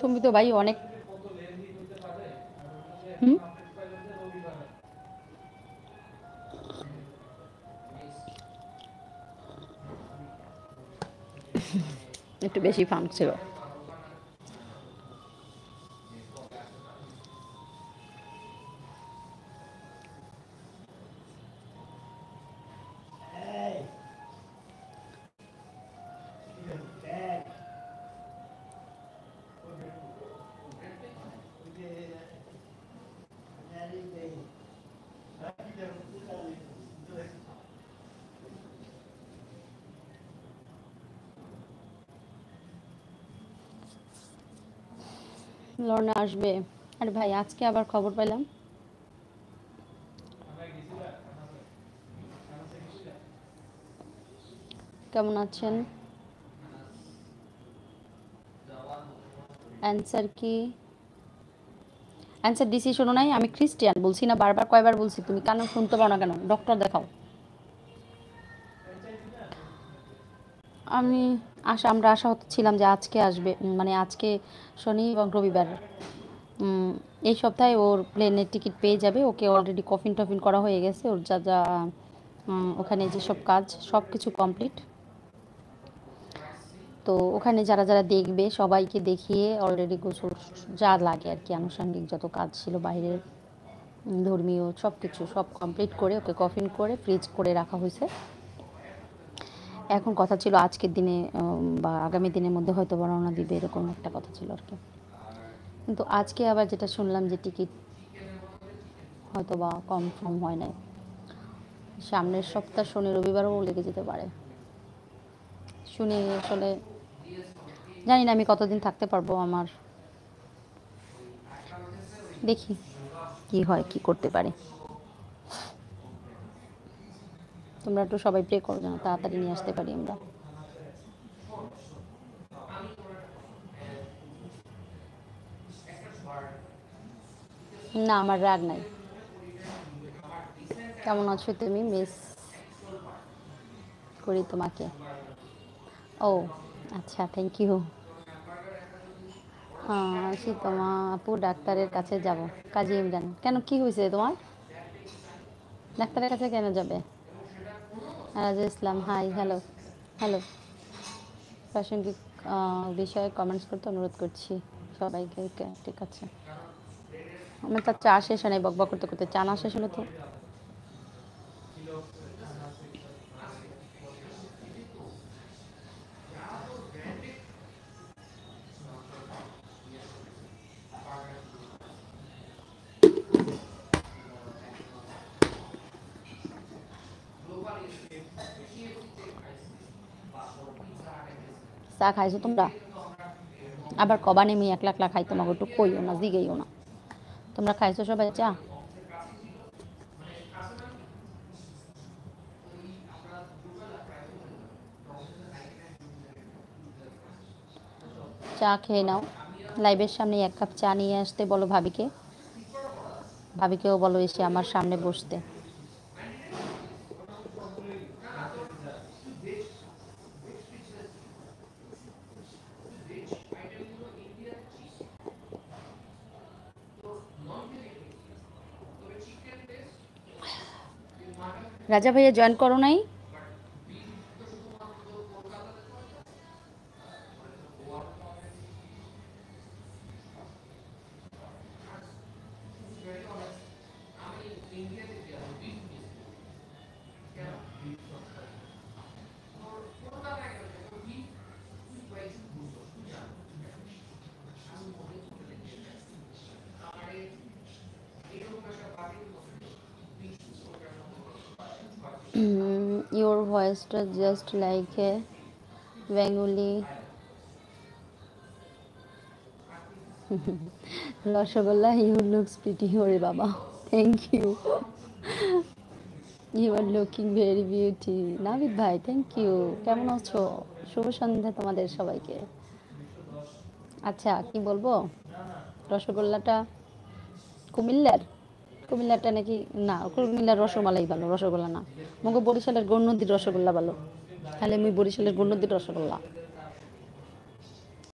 তুমি তো ভাই অনেক হুম একটু বেশি ফান ছিল। লর্না আসবে। আরে ভাই আজকে আবার খবর পেলাম। কেমন আছেন? অ্যান্সার কি? অ্যান্সার দিছি শোনো নাই? আমি খ্রিস্টিয়ান বলছি না, বারবার কয়বার বলছি, তুমি কেন শুনতে পাও না কেন? ডক্টর দেখাও। আমি আমরা আশা ছিলাম যে আজকে আসবে, মানে আজকে শনি এবং রবিবার, উম, এই সপ্তাহে ওর প্লেনের টিকিট পেয়ে যাবে। ওকে অলরেডি কফিন টফিন করা হয়ে গেছে, ওর যা যা ওখানে যেসব কাজ সব কিছু কমপ্লিট। তো ওখানে যারা যারা দেখবে সবাইকে দেখিয়ে অলরেডি গোসল যা লাগে আর কি, আনুষঙ্গিক যত কাজ ছিল বাইরের, ধর্মীয় সব কিছু সব কমপ্লিট করে ওকে কফিন করে ফ্রিজ করে রাখা হয়েছে। এখন কথা ছিল আজকের দিনে বা আগামী দিনের মধ্যে হয়তো বা রওনা দিবে, এরকম একটা কথা ছিল আর কি। কিন্তু আজকে আবার যেটা শুনলাম যে টিকিট হয়তো বা কনফার্ম হয় নাই, সামনের সপ্তাহ শনি রবিবারও লেগে যেতে পারে। শুনি আসলে জানি না আমি কতদিন থাকতে পারবো। আমার দেখি কি হয়, কি করতে পারি। তোমরা একটু সবাই প্রে করো যেন তাড়াতাড়ি নিয়ে আসতে পারি আমরা। না আমার রাগ নাই। কেমন আছো তুমি? মিস করি তোমাকে। ও আচ্ছা, থ্যাংক ইউ। হ্যাঁ শীতমা আপু ডাক্তারের কাছে যাব। কাজী ইমরান, কেন কি হয়েছে তোমার? ডাক্তারের কাছে কেন যাবে? রাজু ইসলাম, হাই, হ্যালো হ্যালো। প্রাসঙ্গিক বিষয়ে কমেন্টস করতে অনুরোধ করছি সবাইকে। ঠিক আছে, আমার তার চা শেষ হয় নাই, বকবক করতে করতে। চা না শেষ হলো তো চা খাইছো তোমরা? আবার কবা নেমি একলা একলা খাই, তোমাকে একটু কইও না, জিগেইও না। তোমরা খাইছো সবাই চা? চা খেয়ে নাও। লাইভের সামনে এক কাপ চা নিয়ে আসতে বলো ভাবিকে। ভাবিকেও বলো এসে আমার সামনে বসতে। রাজা ভাইয়া জয়েন করো নাই? ইওর ভয়েসটা just like a Bengali rasgulla. You looks pretty. ওরে বাবা, thank you. You are looking very beauty. Nabid ভাই থ্যাংক ইউ। কেমন আছো? শুভ সন্ধ্যা তোমাদের সবাইকে। আচ্ছা কি বলবো, রসগোল্লাটা কুমিল্লার, কুমিল্লারটা নাকি না, কুমিল্লার রসমালাই ভালো, রসগোল্লা না। মগো বরিশালের গৌরনদীর রসগোল্লা ভালো। তাহলে মুই বরিশালের গৌরনদীর রসগোল্লা।